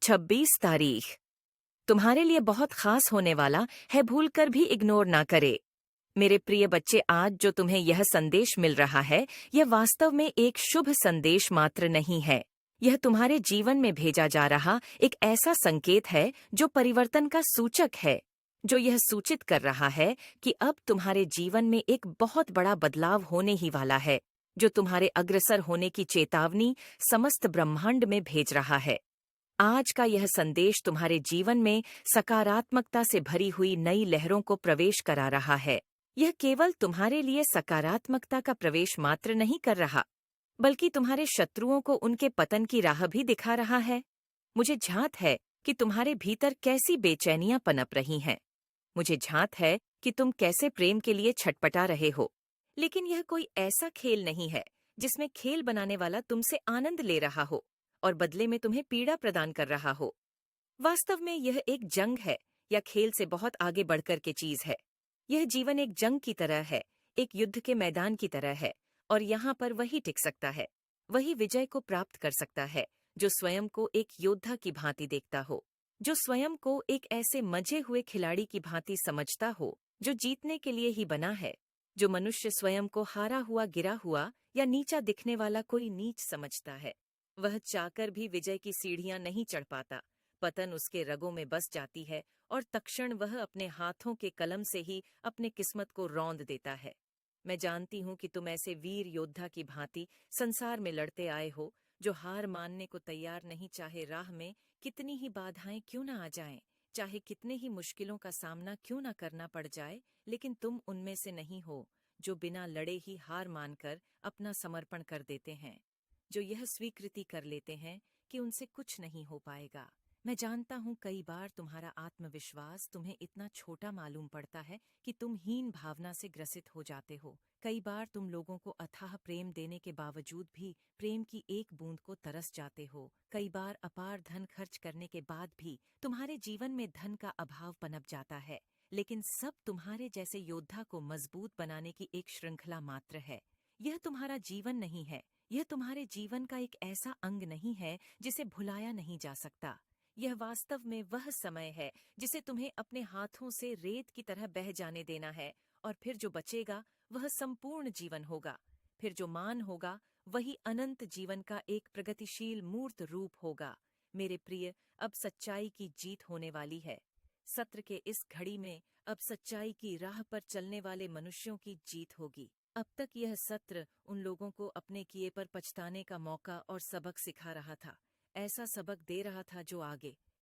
26 तारीख तुम्हारे लिए बहुत खास होने वाला है, भूलकर भी इग्नोर ना करे। मेरे प्रिय बच्चे, आज जो तुम्हें यह संदेश मिल रहा है, यह वास्तव में एक शुभ संदेश मात्र नहीं है। यह तुम्हारे जीवन में भेजा जा रहा एक ऐसा संकेत है जो परिवर्तन का सूचक है, जो यह सूचित कर रहा है कि अब तुम्हारे जीवन में एक बहुत बड़ा बदलाव होने ही वाला है, जो तुम्हारे अग्रसर होने की चेतावनी समस्त ब्रह्मांड में भेज रहा है। आज का यह संदेश तुम्हारे जीवन में सकारात्मकता से भरी हुई नई लहरों को प्रवेश करा रहा है। यह केवल तुम्हारे लिए सकारात्मकता का प्रवेश मात्र नहीं कर रहा, बल्कि तुम्हारे शत्रुओं को उनके पतन की राह भी दिखा रहा है। मुझे झांत है कि तुम्हारे भीतर कैसी बेचैनियां पनप रही हैं। मुझे झांत है कि तुम कैसे प्रेम के लिए छटपटा रहे हो। लेकिन यह कोई ऐसा खेल नहीं है जिसमें खेल बनाने वाला तुमसे आनंद ले रहा हो और बदले में तुम्हें पीड़ा प्रदान कर रहा हो। वास्तव में यह एक जंग है, या खेल से बहुत आगे बढ़कर के चीज है। यह जीवन एक जंग की तरह है, एक युद्ध के मैदान की तरह है, और यहाँ पर वही टिक सकता है, वही विजय को प्राप्त कर सकता है, जो स्वयं को एक योद्धा की भांति देखता हो, जो स्वयं को एक ऐसे मजे हुए खिलाड़ी की भांति समझता हो जो जीतने के लिए ही बना है। जो मनुष्य स्वयं को हारा हुआ, गिरा हुआ या नीचा दिखने वाला कोई नीच समझता है, वह चाहकर भी विजय की सीढ़ियां नहीं चढ़ पाता। पतन उसके रगों में बस जाती है और तत्क्षण वह अपने हाथों के कलम से ही अपने किस्मत को रौंद देता है। मैं जानती हूँ कि तुम ऐसे वीर योद्धा की भांति संसार में लड़ते आए हो, जो हार मानने को तैयार नहीं, चाहे राह में कितनी ही बाधाएं क्यों ना आ जाएं, चाहे कितने ही मुश्किलों का सामना क्यों ना करना पड़ जाए। लेकिन तुम उनमें से नहीं हो जो बिना लड़े ही हार मानकर अपना समर्पण कर देते हैं, जो यह स्वीकृति कर लेते हैं कि उनसे कुछ नहीं हो पाएगा। मैं जानता हूँ कई बार तुम्हारा आत्मविश्वास तुम्हें इतना छोटा मालूम पड़ता है कि तुम हीन भावना से ग्रसित हो जाते हो। कई बार तुम लोगों को अथाह प्रेम देने के बावजूद भी प्रेम की एक बूंद को तरस जाते हो। कई बार अपार धन खर्च करने के बाद भी तुम्हारे जीवन में धन का अभाव पनप जाता है। लेकिन सब तुम्हारे जैसे योद्धा को मजबूत बनाने की एक श्रृंखला मात्र है। यह तुम्हारा जीवन नहीं है, यह तुम्हारे जीवन का एक ऐसा अंग नहीं है जिसे भुलाया नहीं जा सकता। यह वास्तव में वह समय है जिसे तुम्हें अपने हाथों से रेत की तरह बह जाने देना है, और फिर जो बचेगा वह संपूर्ण जीवन होगा। फिर जो मान होगा वही अनंत जीवन का एक प्रगतिशील मूर्त रूप होगा। मेरे प्रिय, अब सच्चाई की जीत होने वाली है। सत्र के इस घड़ी में अब सच्चाई की राह पर चलने वाले मनुष्यों की जीत होगी। अब तक यह सत्र उन लोगों को अपने किए पर पछताने का मौका और सबक सिखा रहा था, ऐसा सबक दे रहा था जो आगे